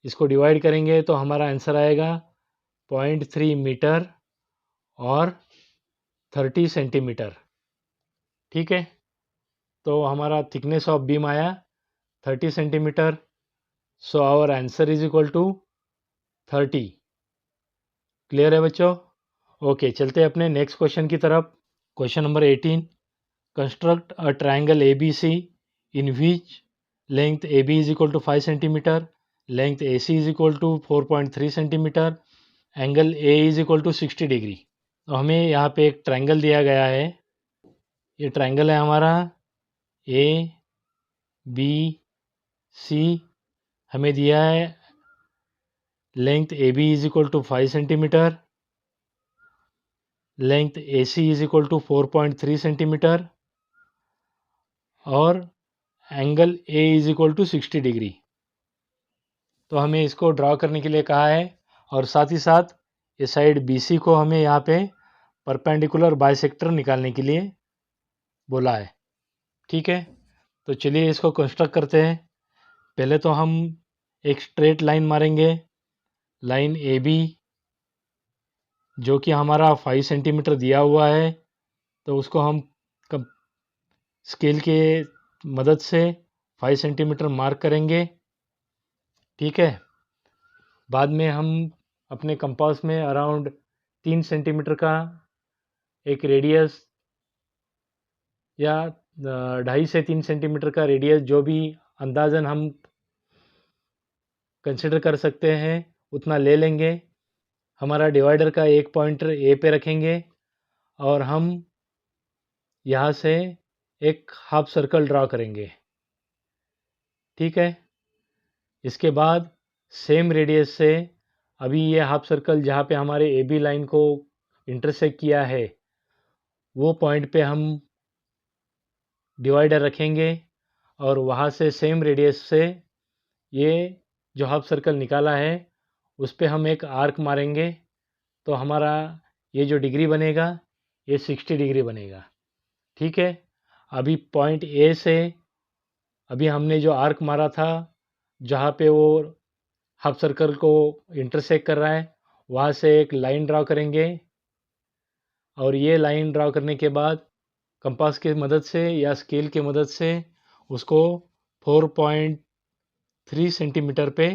इसको डिवाइड करेंगे तो हमारा आंसर आएगा 0.3 मीटर और 30 सेंटीमीटर। ठीक है, तो हमारा थिकनेस ऑफ बीम आया 30 centimetre. So our answer is equal to 30। Clear है बच्चों? ओके, चलते हैं अपने नेक्स्ट क्वेश्चन की तरफ। Question number 18, construct a triangle A B C in which length A B is equal to 5 centimetre, length A C is equal to 4.3 centimetre, angle A is equal to 60 degree. तो हमें यहाँ पे एक triangle दिया गया है। ये triangle है हमारा ए बी सी, हमें दिया है length A B is equal to 5 centimetre, length A C is equal to 4.3 centimetre, और angle A is equal to 60 degree. तो हमें इसको ड्रॉ करने के लिए कहा है, और साथ ही साथ ये साइड बी सी को हमें यहाँ पे परपेंडिकुलर बाइसेक्टर निकालने के लिए बोला है। ठीक है, तो चलिए इसको कंस्ट्रक्ट करते हैं। पहले तो हम एक स्ट्रेट लाइन मारेंगे, लाइन ए बी, जो कि हमारा 5 सेंटीमीटर दिया हुआ है। तो उसको हम स्केल के मदद से 5 सेंटीमीटर मार्क करेंगे। ठीक है, बाद में हम अपने कंपास में अराउंड 3 सेंटीमीटर का एक रेडियस, या 2.5 से 3 सेंटीमीटर का रेडियस, जो भी अंदाज़न हम कंसिडर कर सकते हैं उतना ले लेंगे। हमारा डिवाइडर का एक पॉइंटर ए पे रखेंगे, और हम यहाँ से एक हाफ सर्कल ड्रॉ करेंगे। ठीक है, इसके बाद सेम रेडियस से अभी ये हाफ सर्कल जहाँ पे हमारे ए बी लाइन को इंटरसेक्ट किया है, वो पॉइंट पे हम डिवाइडर रखेंगे, और वहाँ से सेम रेडियस से ये जो हाफ सर्कल निकाला है उस पे हम एक आर्क मारेंगे। तो हमारा ये जो डिग्री बनेगा ये 60 डिग्री बनेगा। ठीक है, अभी पॉइंट ए से अभी हमने जो आर्क मारा था जहाँ पे वो हाफ सर्कल को इंटरसेक्ट कर रहा है, वहाँ से एक लाइन ड्रॉ करेंगे, और ये लाइन ड्रा करने के बाद कंपास की मदद से या स्केल की मदद से उसको 4.3 सेंटीमीटर पे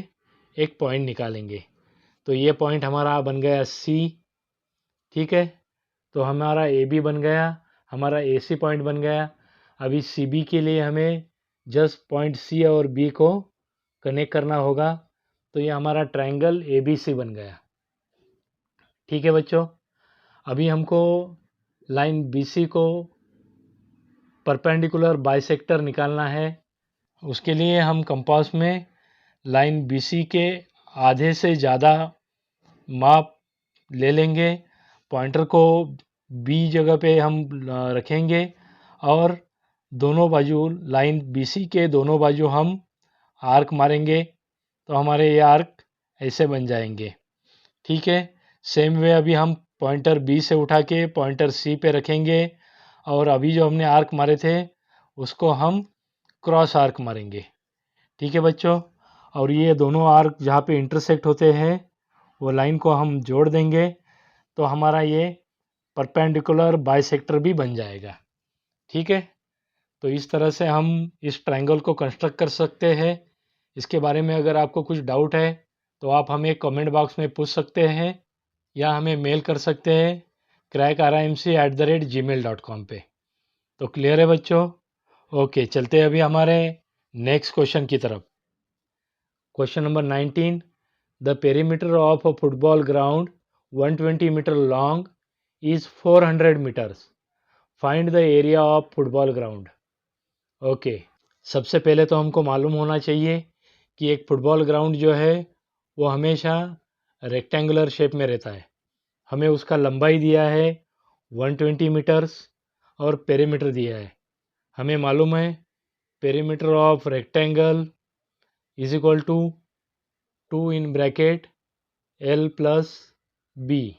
एक पॉइंट निकालेंगे। तो ये पॉइंट हमारा बन गया सी। ठीक है, तो हमारा ए बी बन गया, हमारा ए सी पॉइंट बन गया। अभी सी बी के लिए हमें जस्ट पॉइंट सी और बी को कनेक्ट करना होगा। तो ये हमारा ट्रायंगल ए बी सी बन गया। ठीक है बच्चों, अभी हमको लाइन बी सी को परपेंडिकुलर बाइसेक्टर निकालना है। उसके लिए हम कंपास में लाइन बी सी के आधे से ज़्यादा माप ले लेंगे। पॉइंटर को बी जगह पे हम रखेंगे और दोनों बाजू लाइन बी सी के दोनों बाजू हम आर्क मारेंगे। तो हमारे ये आर्क ऐसे बन जाएंगे। ठीक है, सेम वे अभी हम पॉइंटर बी से उठा के पॉइंटर सी पे रखेंगे और अभी जो हमने आर्क मारे थे उसको हम क्रॉस आर्क मारेंगे। ठीक है बच्चों, और ये दोनों आर्क जहाँ पे इंटरसेक्ट होते हैं वो लाइन को हम जोड़ देंगे। तो हमारा ये परपेंडिकुलर बाइसेक्टर भी बन जाएगा। ठीक है, तो इस तरह से हम इस ट्रायंगल को कंस्ट्रक्ट कर सकते हैं। इसके बारे में अगर आपको कुछ डाउट है तो आप हमें कमेंट बॉक्स में पूछ सकते हैं या हमें मेल कर सकते हैं crackrimc@gmail.com पे। तो क्लियर है बच्चों? ओके, चलते हैं अभी हमारे नेक्स्ट क्वेश्चन की तरफ। Question number 19, the perimeter of a football ground 120 metre long is 400 metres. Find the area of football ground. Okay, सबसे पहले तो हमको मालूम होना चाहिए कि एक फुटबॉल ग्राउंड जो है वो हमेशा रेक्टेंगुलर शेप में रहता है। हमें उसका लंबाई दिया है 120 मीटर्स और पेरीमीटर दिया है। हमें मालूम है perimeter of rectangle is equal to 2 in bracket L plus B.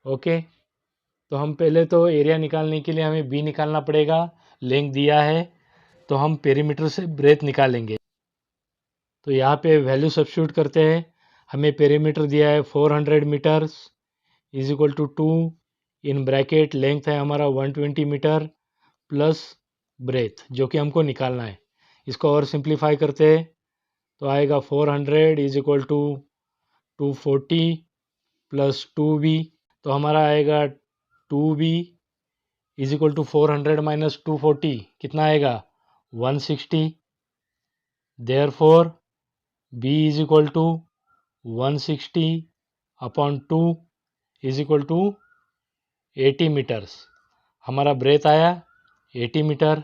ओके, तो हम पहले तो एरिया निकालने के लिए हमें बी निकालना पड़ेगा। लेंथ दिया है तो हम पेरीमीटर से ब्रेथ निकालेंगे। तो यहाँ पे वैल्यू सब्स्टिट्यूट करते हैं। हमें पेरीमीटर दिया है 400 metres is equal to 2 in bracket length है हमारा 120 मीटर प्लस ब्रेथ जो कि हमको निकालना है। इसको और सिंप्लीफाई करते हैं तो आएगा 400 is equal to 240 plus 2b। तो हमारा आएगा 2b is equal to 400 minus 240 कितना आएगा 160। Therefore b is equal to 160 upon 2 is equal to 80 metres. हमारा ब्रेथ आया 80 मीटर।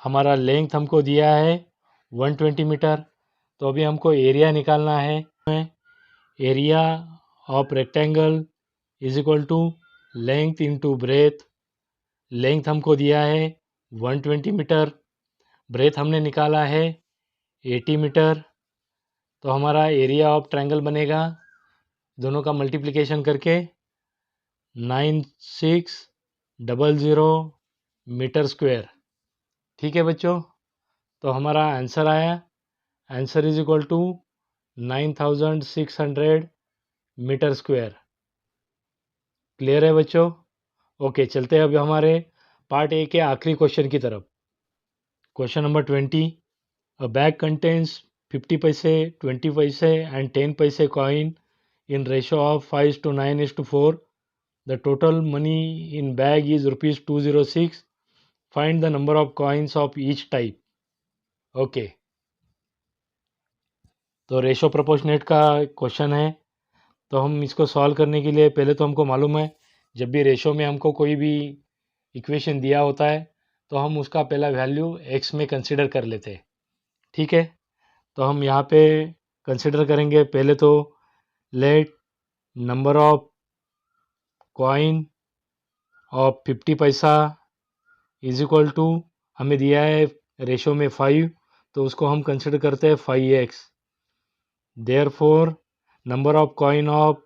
हमारा लेंथ हमको दिया है 120 मीटर। तो अभी हमको एरिया निकालना है। Area of rectangle is equal to length into breadth. Length हमको दिया है 120 मीटर, ब्रेथ हमने निकाला है 80 मीटर। तो हमारा एरिया ऑफ ट्रायंगल बनेगा दोनों का मल्टीप्लिकेशन करके 9600 मीटर स्क्वायर। ठीक है बच्चों, तो हमारा आंसर आया, answer is equal to 9600 metre square. Clear है बच्चों? ओके, चलते हैं अब हमारे पार्ट ए के आखिरी क्वेश्चन की तरफ। क्वेश्चन नंबर 20, अ बैग कंटेन्स 50 पैसे 20 पैसे एंड 10 पैसे coin in ratio of 5:9:4. The total money in bag is rupees 206. Find the number of coins of each type. Okay. तो रेशो प्रोपोर्शनेट का क्वेश्चन है। तो हम इसको सॉल्व करने के लिए पहले तो हमको मालूम है जब भी रेशो में हमको कोई भी इक्वेशन दिया होता है तो हम उसका पहला वैल्यू x में कंसिडर कर लेते हैं। ठीक है, तो हम यहाँ पे कंसिडर करेंगे पहले तो let number of coin of 50 पैसा इज इक्वल टू, हमें दिया है रेशो में 5 तो उसको हम कंसिडर करते हैं 5x। Therefore number of coin of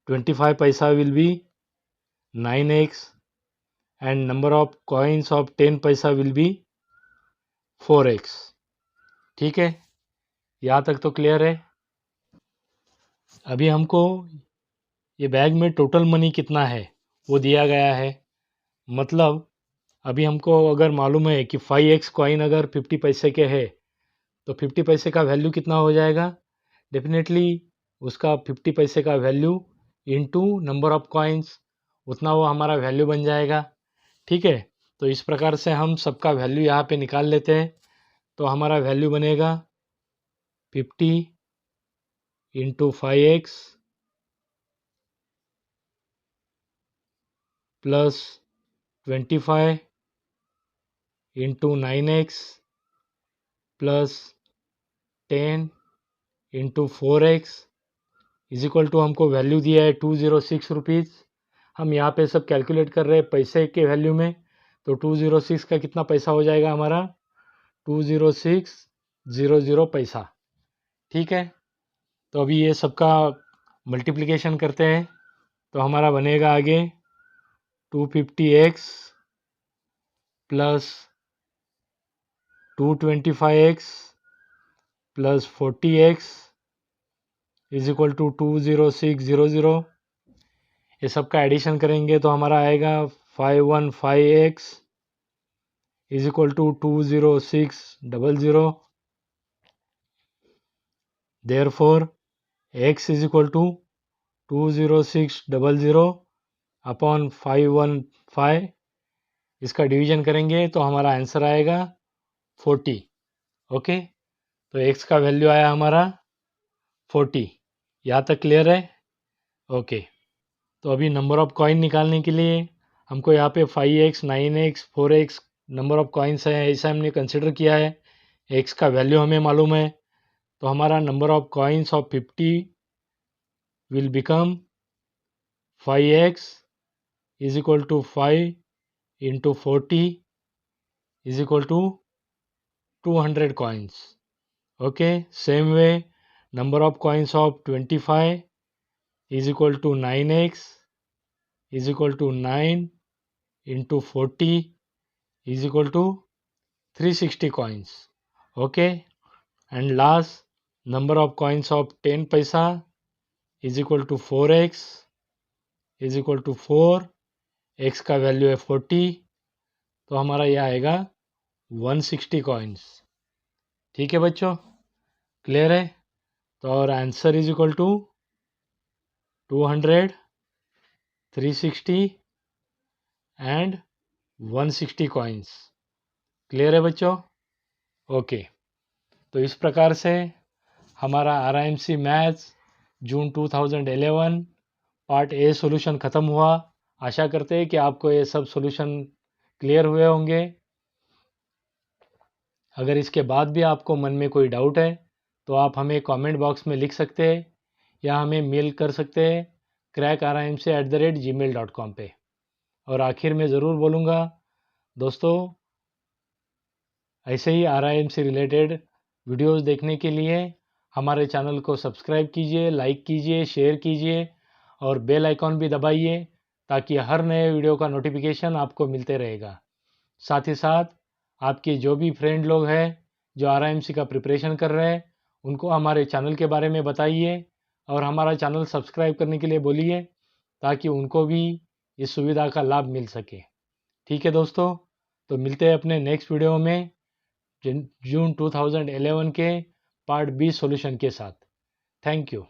25 पैसा will be 9x and number of coins of 10 पैसा विल बी 4x। ठीक है, यहाँ तक तो क्लियर है। अभी हमको ये बैग में टोटल मनी कितना है वो दिया गया है। मतलब अभी हमको अगर मालूम है कि 5x कॉइन अगर 50 पैसे के है तो 50 पैसे का वैल्यू कितना हो जाएगा, डेफिनेटली उसका 50 पैसे का value into number of coins, उतना वो हमारा वैल्यू बन जाएगा। ठीक है, तो इस प्रकार से हम सबका वैल्यू यहाँ पे निकाल लेते हैं। तो हमारा वैल्यू बनेगा 50 into 5x plus 25 into 9x plus 10 into 4x is equal to हमको वैल्यू दिया है 206 रुपीज़। हम यहाँ पे सब कैलकुलेट कर रहे हैं पैसे के वैल्यू में, तो 206 का कितना पैसा हो जाएगा हमारा, 20600 पैसा। ठीक है, तो अभी ये सबका मल्टीप्लिकेशन करते हैं तो हमारा बनेगा आगे 250x plus 225x plus 40x is equal to 20600। ये सब का एडिशन करेंगे तो हमारा आएगा 515x is equal to 20600। Therefore x is equal to 20600 upon 515, इसका डिवीजन करेंगे तो हमारा आंसर आएगा 40। ओके, तो x का वैल्यू आया हमारा 40। यहाँ तक क्लियर है? ओके, तो अभी नंबर ऑफ कॉइन निकालने के लिए हमको यहाँ पे 5x 9x 4x number of coins है, ऐसा हमने कंसिडर किया है। x का वैल्यू हमें मालूम है, तो हमारा number of coins of 50 will become 5x is equal to 5 into 40 is equal to 200 coins. Okay, same way number of coins of 25 is equal to 9x is equal to 9 into 40 is equal to 360 coins. Okay, and last number of coins of 10 paisa is equal to 4x is equal to 4, x का value है 40, तो हमारा यह आएगा 160 coins. ठीक है बच्चों, clear है? तो और answer is equal to 200, 360 and 160 coins. Clear है बच्चों? ओके, तो इस प्रकार से हमारा RIMC maths June 2011 part A solution ख़त्म हुआ। आशा करते हैं कि आपको ये सब सॉल्यूशन क्लियर हुए होंगे। अगर इसके बाद भी आपको मन में कोई डाउट है तो आप हमें कमेंट बॉक्स में लिख सकते हैं या हमें मेल कर सकते हैं crackrimc@gmail.com पे। और आखिर में ज़रूर बोलूँगा दोस्तों, ऐसे ही RIMC रिलेटेड वीडियोस देखने के लिए हमारे चैनल को सब्सक्राइब कीजिए, लाइक कीजिए, शेयर कीजिए और बेल आइकॉन भी दबाइए ताकि हर नए वीडियो का नोटिफिकेशन आपको मिलते रहेगा। साथ ही साथ आपके जो भी फ्रेंड लोग हैं जो RIMC का प्रिपरेशन कर रहे हैं उनको हमारे चैनल के बारे में बताइए और हमारा चैनल सब्सक्राइब करने के लिए बोलिए ताकि उनको भी इस सुविधा का लाभ मिल सके। ठीक है दोस्तों, तो मिलते हैं अपने नेक्स्ट वीडियो में जून 2011 के पार्ट बी सॉल्यूशन के साथ। Thank you.